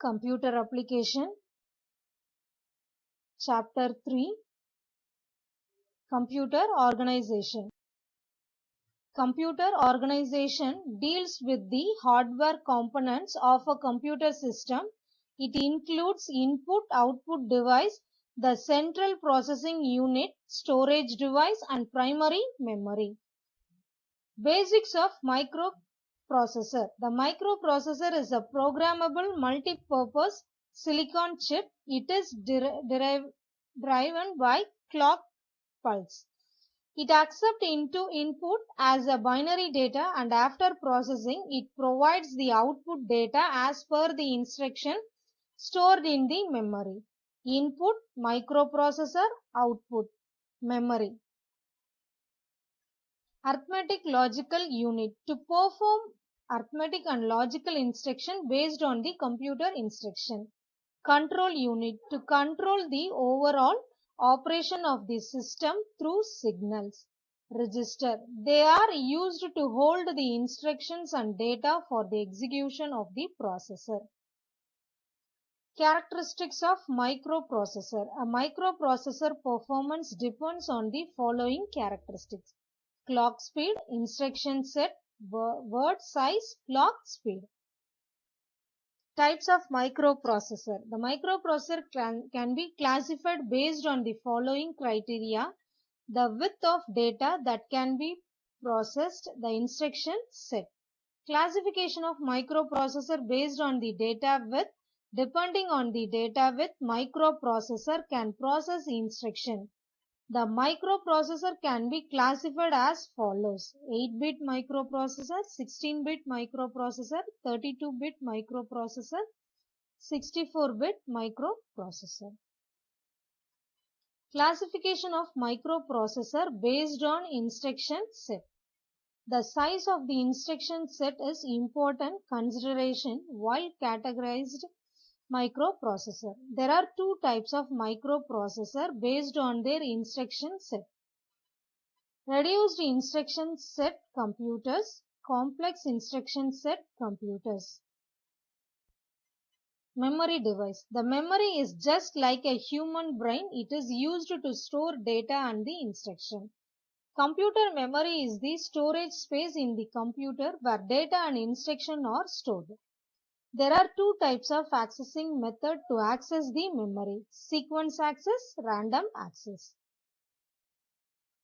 Computer Application, Chapter 3, Computer Organization. Computer organization deals with the hardware components of a computer system. It includes input-output device, the central processing unit, storage device, and primary memory. Basics of microprocessor. The microprocessor is a programmable multi-purpose silicon chip. It is driven by clock pulse. It accepts input as a binary data, and after processing, it provides the output data as per the instruction stored in the memory. Input, microprocessor, output, memory. Arithmetic logical unit, to perform arithmetic and logical instruction based on the computer instruction. Control unit, to control the overall operation of the system through signals. Register, they are used to hold the instructions and data for the execution of the processor. Characteristics of microprocessor. A microprocessor performance depends on the following characteristics: clock speed, instruction set, word size, clock speed. Types of microprocessor. The microprocessor can be classified based on the following criteria: the width of data that can be processed, the instruction set. Classification of microprocessor based on the data width. Depending on the data width, microprocessor can process instruction. The microprocessor can be classified as follows: 8-bit microprocessor, 16-bit microprocessor, 32-bit microprocessor, 64-bit microprocessor. Classification of microprocessor based on instruction set. The size of the instruction set is important consideration while categorized microprocessor. There are two types of microprocessor based on their instruction set: reduced instruction set computers, complex instruction set computers. Memory device. The memory is just like a human brain. It is used to store data and the instruction. Computer memory is the storage space in the computer where data and instruction are stored. There are two types of accessing method to access the memory: sequence access, random access.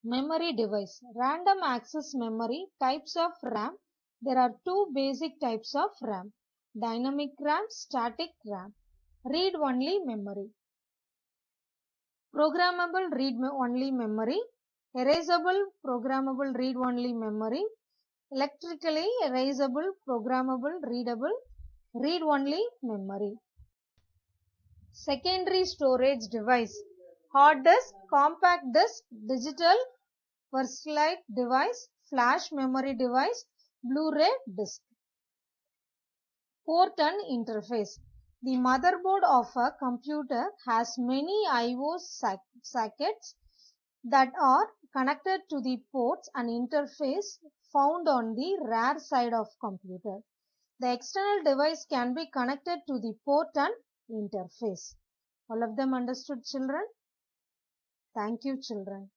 Memory device. Random access memory. Types of RAM. There are two basic types of RAM: dynamic RAM, static RAM. Read-only memory. Programmable read-only memory. Erasable programmable read-only memory. Electrically erasable programmable readable read-only memory. Secondary storage device. Hard disk, compact disk, digital versatile device, flash memory device, Blu-ray disc. Port and interface. The motherboard of a computer has many I/O sockets that are connected to the ports and interface found on the rear side of computer. The external device can be connected to the port and interface. All of them understood, children? Thank you, children.